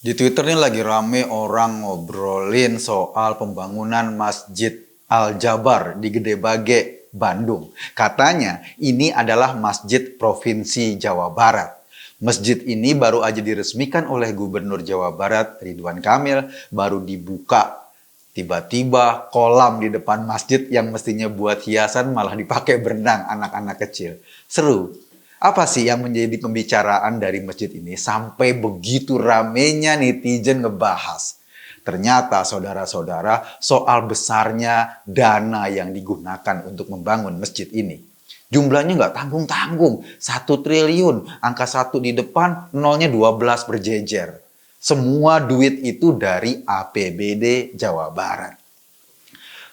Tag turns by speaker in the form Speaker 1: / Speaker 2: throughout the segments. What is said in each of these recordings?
Speaker 1: Di Twitter ini lagi rame orang ngobrolin soal pembangunan Masjid Al-Jabar di Gede Bage, Bandung. Katanya ini adalah masjid Provinsi Jawa Barat. Masjid ini baru aja diresmikan oleh Gubernur Jawa Barat Ridwan Kamil, baru dibuka. Tiba-tiba kolam di depan masjid yang mestinya buat hiasan malah dipakai berenang anak-anak kecil. Seru. Apa sih yang menjadi pembicaraan dari masjid ini sampai begitu ramenya netizen ngebahas? Ternyata saudara-saudara soal besarnya dana yang digunakan untuk membangun masjid ini. Jumlahnya nggak tanggung-tanggung, 1 triliun, angka 1 di depan, nolnya 12 berjejer. Semua duit itu dari APBD Jawa Barat.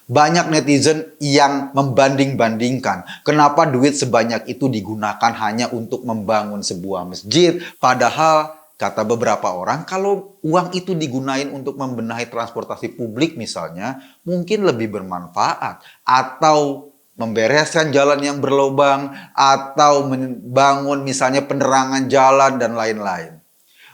Speaker 1: Banyak netizen yang membanding-bandingkan kenapa duit sebanyak itu digunakan hanya untuk membangun sebuah masjid. Padahal kata beberapa orang kalau uang itu digunain untuk membenahi transportasi publik misalnya mungkin lebih bermanfaat. Atau membereskan jalan yang berlubang atau membangun misalnya penerangan jalan dan lain-lain.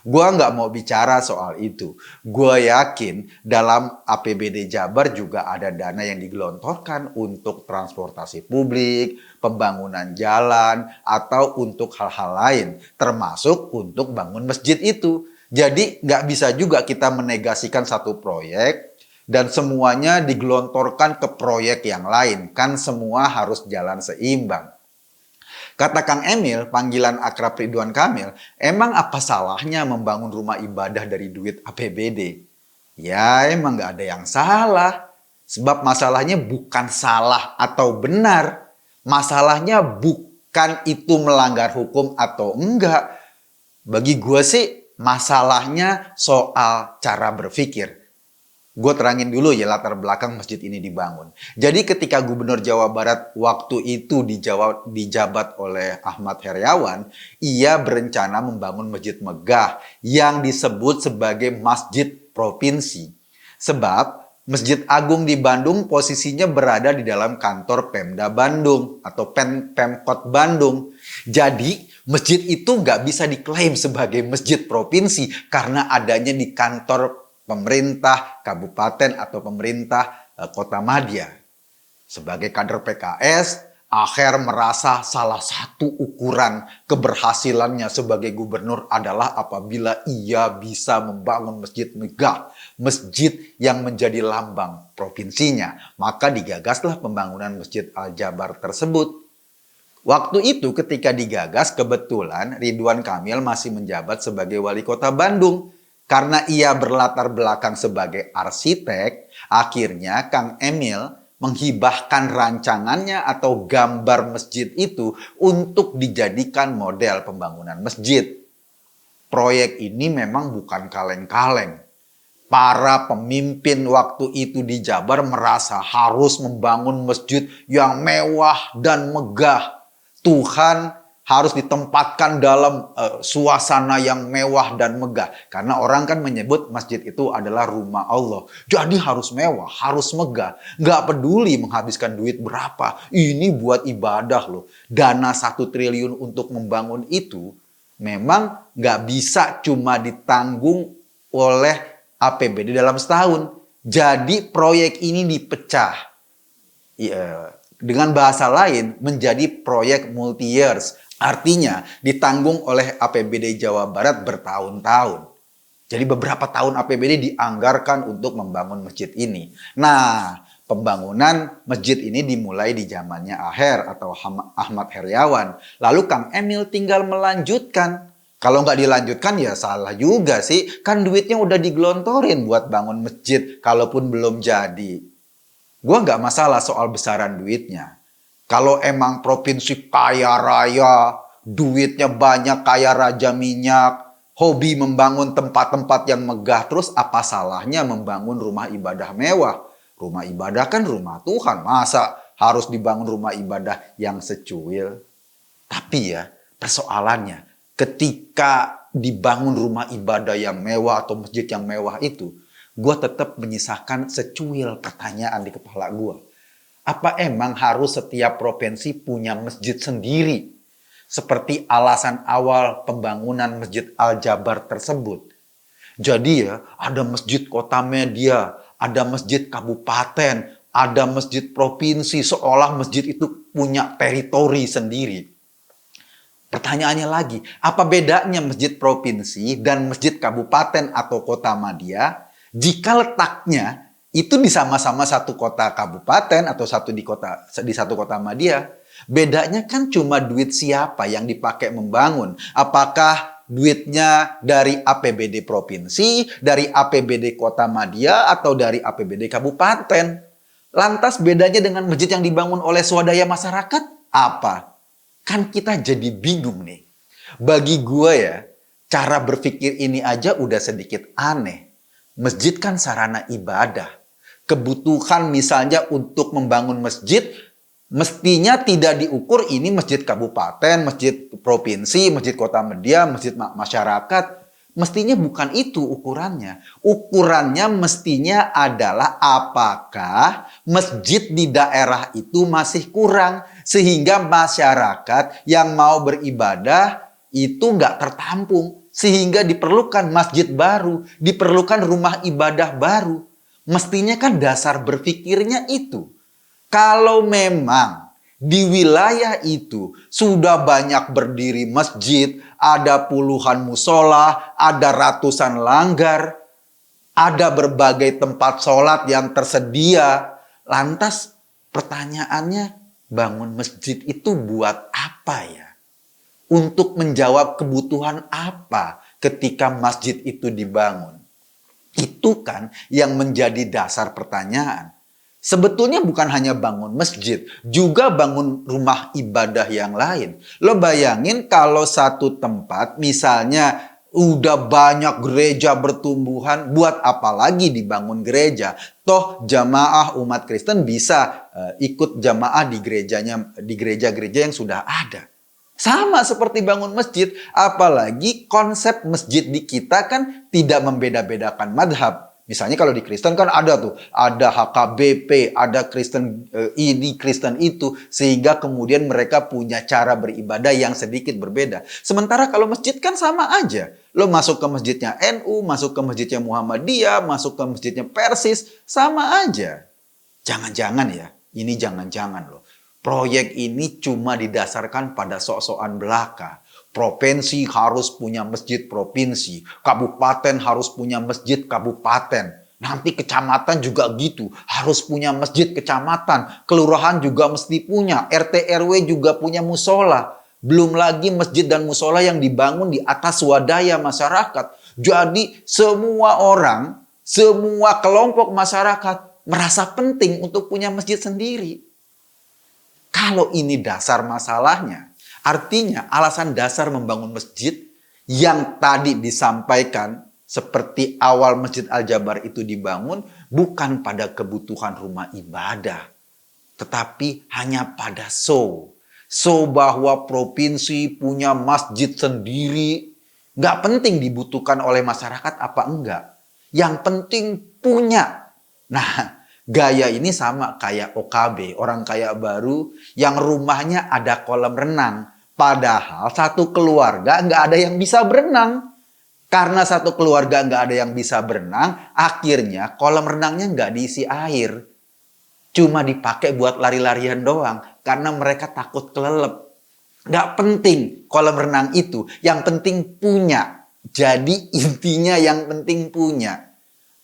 Speaker 1: Gua nggak mau bicara soal itu. Gua yakin dalam APBD Jabar juga ada dana yang digelontorkan untuk transportasi publik, pembangunan jalan, atau untuk hal-hal lain. Termasuk untuk bangun masjid itu. Jadi nggak bisa juga kita menegasikan satu proyek dan semuanya digelontorkan ke proyek yang lain. Kan semua harus jalan seimbang. Kata Kang Emil, panggilan akrab Ridwan Kamil, emang apa salahnya membangun rumah ibadah dari duit APBD? Ya emang nggak ada yang salah. Sebab masalahnya bukan salah atau benar. Masalahnya bukan itu melanggar hukum atau enggak. Bagi gue sih masalahnya soal cara berpikir. Gue terangin dulu ya latar belakang masjid ini dibangun. Jadi ketika Gubernur Jawa Barat waktu itu dijabat oleh Ahmad Heriawan, ia berencana membangun masjid megah yang disebut sebagai Masjid Provinsi. Sebab Masjid Agung di Bandung posisinya berada di dalam kantor Pemda Bandung atau Pemkot Bandung. Jadi masjid itu nggak bisa diklaim sebagai masjid provinsi karena adanya di kantor pemerintah kabupaten atau pemerintah kota Madya. Sebagai kader PKS, Aher merasa salah satu ukuran keberhasilannya sebagai gubernur adalah apabila ia bisa membangun masjid megah, masjid yang menjadi lambang provinsinya. Maka digagaslah pembangunan Masjid Al-Jabar tersebut. Waktu itu ketika digagas kebetulan Ridwan Kamil masih menjabat sebagai wali kota Bandung. Karena ia berlatar belakang sebagai arsitek, akhirnya Kang Emil menghibahkan rancangannya atau gambar masjid itu untuk dijadikan model pembangunan masjid. Proyek ini memang bukan kaleng-kaleng. Para pemimpin waktu itu di Jabar merasa harus membangun masjid yang mewah dan megah. Tuhan harus ditempatkan dalam suasana yang mewah dan megah. Karena orang kan menyebut masjid itu adalah rumah Allah. Jadi harus mewah, harus megah. Nggak peduli menghabiskan duit berapa. Ini buat ibadah loh. Dana 1 triliun untuk membangun itu memang nggak bisa cuma ditanggung oleh APBD dalam setahun. Jadi proyek ini dipecah. Dengan bahasa lain menjadi proyek multi-years. Artinya ditanggung oleh APBD Jawa Barat bertahun-tahun. Jadi beberapa tahun APBD dianggarkan untuk membangun masjid ini. Nah, pembangunan masjid ini dimulai di zamannya Aher atau Ahmad Heriawan. Lalu Kang Emil tinggal melanjutkan. Kalau nggak dilanjutkan ya salah juga sih. Kan duitnya udah digelontorin buat bangun masjid kalaupun belum jadi. Gua nggak masalah soal besaran duitnya. Kalau emang provinsi kaya raya, duitnya banyak kaya raja minyak, hobi membangun tempat-tempat yang megah, terus apa salahnya membangun rumah ibadah mewah? Rumah ibadah kan rumah Tuhan, masa harus dibangun rumah ibadah yang secuil? Tapi ya, persoalannya ketika dibangun rumah ibadah yang mewah atau masjid yang mewah itu, gue tetap menyisakan secuil pertanyaan di kepala gue. Apa emang harus setiap provinsi punya masjid sendiri? Seperti alasan awal pembangunan Masjid Al-Jabar tersebut. Jadi ya, ada masjid kota media, ada masjid kabupaten, ada masjid provinsi, seolah masjid itu punya teritori sendiri. Pertanyaannya lagi, apa bedanya masjid provinsi dan masjid kabupaten atau kota madya jika letaknya itu di sama-sama satu kota kabupaten atau di satu kota madya? Bedanya kan cuma duit siapa yang dipakai membangun. Apakah duitnya dari APBD provinsi, dari APBD kota madya, atau dari APBD kabupaten? Lantas bedanya dengan masjid yang dibangun oleh swadaya masyarakat apa? Kan kita jadi bingung nih. Bagi gue ya, cara berpikir ini aja udah sedikit aneh. Masjid kan sarana ibadah. Kebutuhan misalnya untuk membangun masjid, mestinya tidak diukur ini masjid kabupaten, masjid provinsi, masjid kota media, masjid masyarakat. Mestinya bukan itu ukurannya. Ukurannya mestinya adalah apakah masjid di daerah itu masih kurang. Sehingga masyarakat yang mau beribadah itu nggak tertampung. Sehingga diperlukan masjid baru, diperlukan rumah ibadah baru. Mestinya kan dasar berpikirnya itu. Kalau memang di wilayah itu sudah banyak berdiri masjid, ada puluhan musola, ada ratusan langgar, ada berbagai tempat sholat yang tersedia. Lantas pertanyaannya, bangun masjid itu buat apa ya? Untuk menjawab kebutuhan apa ketika masjid itu dibangun? Itu kan yang menjadi dasar pertanyaan. Sebetulnya bukan hanya bangun masjid, juga bangun rumah ibadah yang lain. Lo bayangin kalau satu tempat misalnya udah banyak gereja bertumbuhan, buat apa lagi dibangun gereja? Toh jamaah umat Kristen bisa ikut jamaah di gereja-gereja yang sudah ada. Sama seperti bangun masjid, apalagi konsep masjid di kita kan tidak membeda-bedakan madhab. Misalnya kalau di Kristen kan ada tuh, ada HKBP, ada Kristen ini, Kristen itu, sehingga kemudian mereka punya cara beribadah yang sedikit berbeda. Sementara kalau masjid kan sama aja. Lo masuk ke masjidnya NU, masuk ke masjidnya Muhammadiyah, masuk ke masjidnya Persis, sama aja. Jangan-jangan ya, ini jangan-jangan loh. Proyek ini cuma didasarkan pada sok-sokan belaka. Provinsi harus punya masjid provinsi. Kabupaten harus punya masjid kabupaten. Nanti kecamatan juga gitu. Harus punya masjid kecamatan. Kelurahan juga mesti punya. RT RW juga punya musola. Belum lagi masjid dan musola yang dibangun di atas swadaya masyarakat. Jadi semua orang, semua kelompok masyarakat merasa penting untuk punya masjid sendiri. Kalau ini dasar masalahnya, artinya alasan dasar membangun masjid yang tadi disampaikan seperti awal Masjid Al-Jabar itu dibangun bukan pada kebutuhan rumah ibadah. Tetapi hanya pada show bahwa provinsi punya masjid sendiri. Nggak penting dibutuhkan oleh masyarakat apa enggak. Yang penting punya. Nah, gaya ini sama kayak OKB, orang kaya baru yang rumahnya ada kolam renang. Padahal satu keluarga nggak ada yang bisa berenang. Karena satu keluarga nggak ada yang bisa berenang, akhirnya kolam renangnya nggak diisi air. Cuma dipakai buat lari-larian doang, karena mereka takut kelelep. Nggak penting kolam renang itu, yang penting punya. Jadi intinya yang penting punya.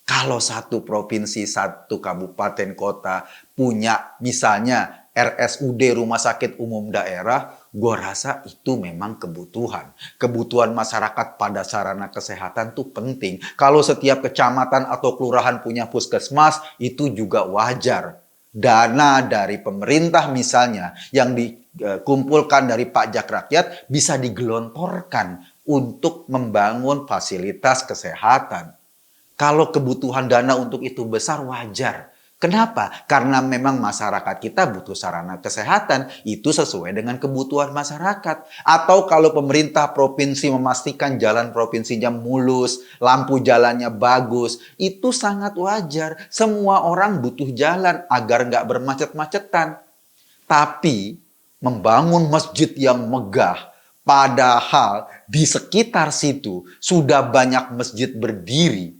Speaker 1: Kalau satu provinsi, satu kabupaten kota punya misalnya RSUD Rumah Sakit Umum Daerah, gue rasa itu memang kebutuhan. Kebutuhan masyarakat pada sarana kesehatan tuh penting. Kalau setiap kecamatan atau kelurahan punya puskesmas, itu juga wajar. Dana dari pemerintah misalnya yang dikumpulkan dari pajak rakyat bisa digelontorkan untuk membangun fasilitas kesehatan. Kalau kebutuhan dana untuk itu besar, wajar. Kenapa? Karena memang masyarakat kita butuh sarana kesehatan. Itu sesuai dengan kebutuhan masyarakat. Atau kalau pemerintah provinsi memastikan jalan provinsinya mulus, lampu jalannya bagus, itu sangat wajar. Semua orang butuh jalan agar nggak bermacet-macetan. Tapi membangun masjid yang megah, Padahal di sekitar situ sudah banyak masjid berdiri.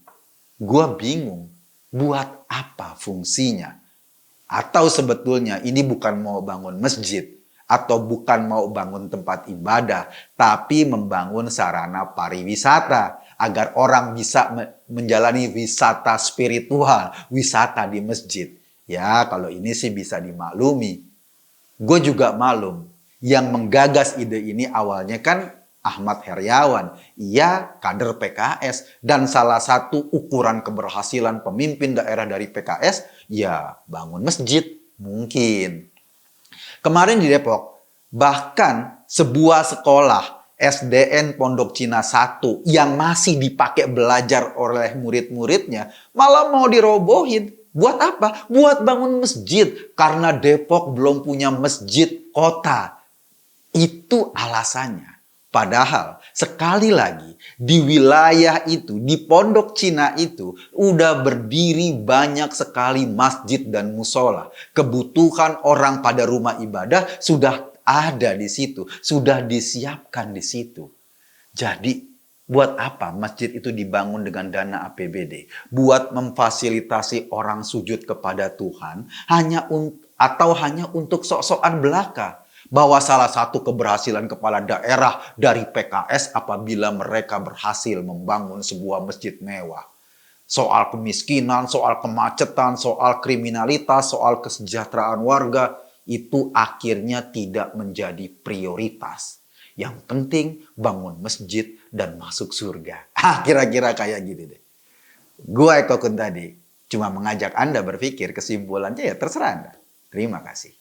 Speaker 1: Gua bingung, buat apa fungsinya? Atau sebetulnya ini bukan mau bangun masjid, atau bukan mau bangun tempat ibadah, tapi membangun sarana pariwisata agar orang bisa menjalani wisata spiritual, wisata di masjid. Ya, kalau ini sih bisa dimaklumi. Gue juga maklum, yang menggagas ide ini awalnya kan Ahmad Heriawan. Ia kader PKS dan salah satu ukuran keberhasilan pemimpin daerah dari PKS ya bangun masjid mungkin. Kemarin di Depok, bahkan sebuah sekolah SDN Pondok Cina 1 yang masih dipakai belajar oleh murid-muridnya malah mau dirobohin. Buat apa? Buat bangun masjid. Karena Depok belum punya masjid kota. Itu alasannya. Padahal sekali lagi di wilayah itu, di Pondok Cina itu udah berdiri banyak sekali masjid dan musola. Kebutuhan orang pada rumah ibadah sudah ada di situ, sudah disiapkan di situ. Jadi buat apa masjid itu dibangun dengan dana APBD? Buat memfasilitasi orang sujud kepada Tuhan atau hanya untuk sok-sokan belaka? Bahwa salah satu keberhasilan kepala daerah dari PKS apabila mereka berhasil membangun sebuah masjid mewah. Soal kemiskinan, soal kemacetan, soal kriminalitas, soal kesejahteraan warga, itu akhirnya tidak menjadi prioritas. Yang penting bangun masjid dan masuk surga. Kira-kira kayak gitu deh. Gue Eko Kuntadi cuma mengajak Anda berpikir, kesimpulannya ya terserah Anda. Terima kasih.